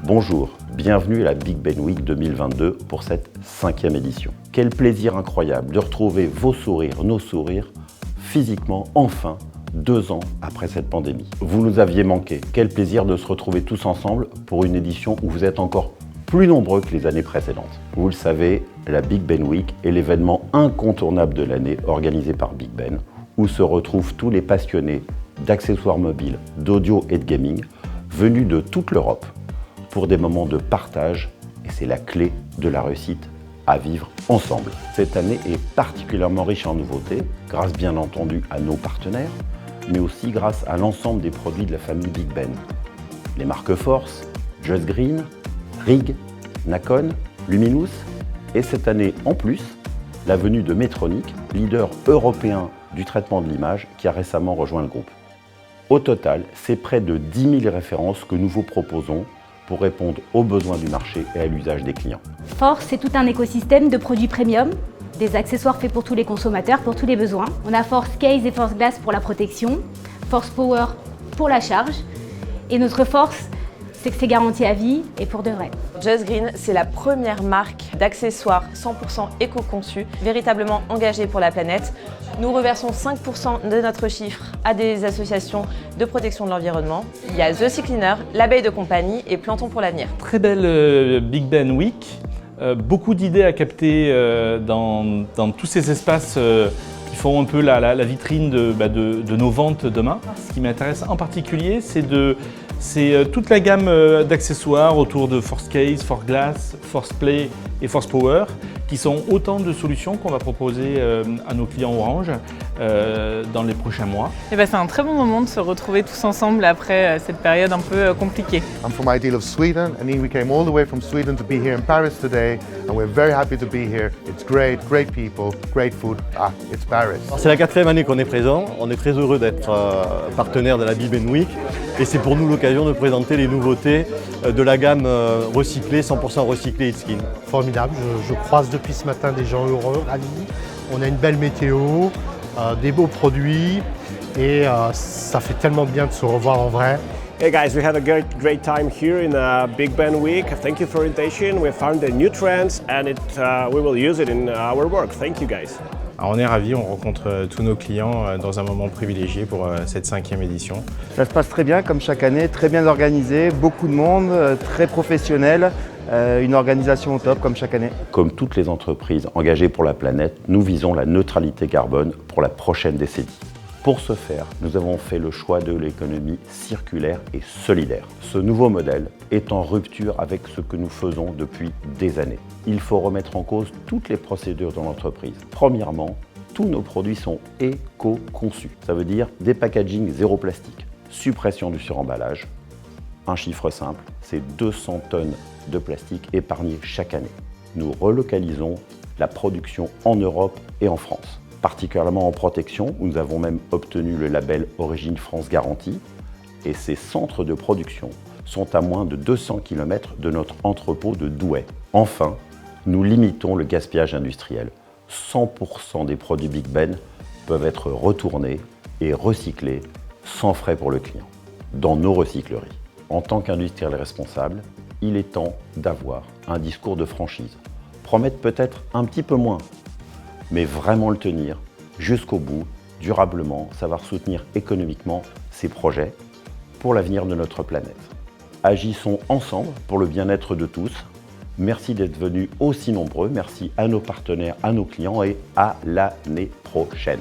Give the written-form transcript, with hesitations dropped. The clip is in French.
Bonjour, bienvenue à la Big Ben Week 2022 pour cette 5e édition. Quel plaisir incroyable de retrouver vos sourires, nos sourires, physiquement, enfin, 2 ans après cette pandémie. Vous nous aviez manqué, quel plaisir de se retrouver tous ensemble pour une édition où vous êtes encore plus nombreux que les années précédentes. Vous le savez, la Big Ben Week est l'événement incontournable de l'année organisé par Big Ben, où se retrouvent tous les passionnés d'accessoires mobiles, d'audio et de gaming, venus de toute l'Europe, pour des moments de partage, et c'est la clé de la réussite à vivre ensemble. Cette année est particulièrement riche en nouveautés, grâce bien entendu à nos partenaires, mais aussi grâce à l'ensemble des produits de la famille Big Ben. Les marques Force, Just Green, Rig, Nacon, Luminous, et cette année en plus, la venue de Metronic, leader européen du traitement de l'image, qui a récemment rejoint le groupe. Au total, c'est près de 10 000 références que nous vous proposons pour répondre aux besoins du marché et à l'usage des clients. Force, c'est tout un écosystème de produits premium, des accessoires faits pour tous les consommateurs, pour tous les besoins. On a Force Case et Force Glass pour la protection, Force Power pour la charge, et notre force, c'est que c'est garanti à vie et pour de vrai. Just Green, c'est la première marque d'accessoires 100% éco-conçus, véritablement engagée pour la planète. Nous reversons 5% de notre chiffre à des associations de protection de l'environnement. Il y a The Sea Cleaner, l'abeille de compagnie et Plantons pour l'avenir. Très belle Big Ben Week, beaucoup d'idées à capter dans tous ces espaces qui font un peu la vitrine de nos ventes demain. Ce qui m'intéresse en particulier, c'est toute la gamme d'accessoires autour de Force Case, Force Glass, Force Play et Force Power, qui sont autant de solutions qu'on va proposer à nos clients Orange dans les prochains mois. C'est un très bon moment de se retrouver tous ensemble après cette période un peu compliquée. I'm from Ideal of Sweden, and we came all the way from Sweden to be here in Paris today, and we're very happy to be here. It's great, great people, great food. It's Paris. C'est la 4e année qu'on est présent. On est très heureux d'être partenaire de la Big Ben Week, et c'est pour nous l'occasion de présenter les nouveautés de la gamme recyclée, 100% recyclée Itskin. Formidable, je croise depuis ce matin des gens heureux, ravis. On a une belle météo, des beaux produits et ça fait tellement de bien de se revoir en vrai. Hey guys, we had a great time here in Big Ben Week. Thank you for the invitation. We found the new trends and we will use it in our work. Thank you guys. Alors on est ravis, on rencontre tous nos clients dans un moment privilégié pour cette 5e édition. Ça se passe très bien comme chaque année, très bien organisé, beaucoup de monde, très professionnel, une organisation au top comme chaque année. Comme toutes les entreprises engagées pour la planète, nous visons la neutralité carbone pour la prochaine décennie. Pour ce faire, nous avons fait le choix de l'économie circulaire et solidaire. Ce nouveau modèle est en rupture avec ce que nous faisons depuis des années. Il faut remettre en cause toutes les procédures dans l'entreprise. Premièrement, tous nos produits sont éco-conçus. Ça veut dire des packaging zéro plastique, suppression du suremballage. Un chiffre simple, c'est 200 tonnes de plastique épargnées chaque année. Nous relocalisons la production en Europe et en France. Particulièrement en protection, où nous avons même obtenu le label Origine France Garantie, et ces centres de production sont à moins de 200 km de notre entrepôt de Douai. Enfin, nous limitons le gaspillage industriel. 100% des produits Big Ben peuvent être retournés et recyclés sans frais pour le client, dans nos recycleries. En tant qu'industriel responsable, il est temps d'avoir un discours de franchise. Promettre peut-être un petit peu moins, mais vraiment le tenir jusqu'au bout, durablement, savoir soutenir économiquement ces projets pour l'avenir de notre planète. Agissons ensemble pour le bien-être de tous. Merci d'être venus aussi nombreux, merci à nos partenaires, à nos clients et à l'année prochaine.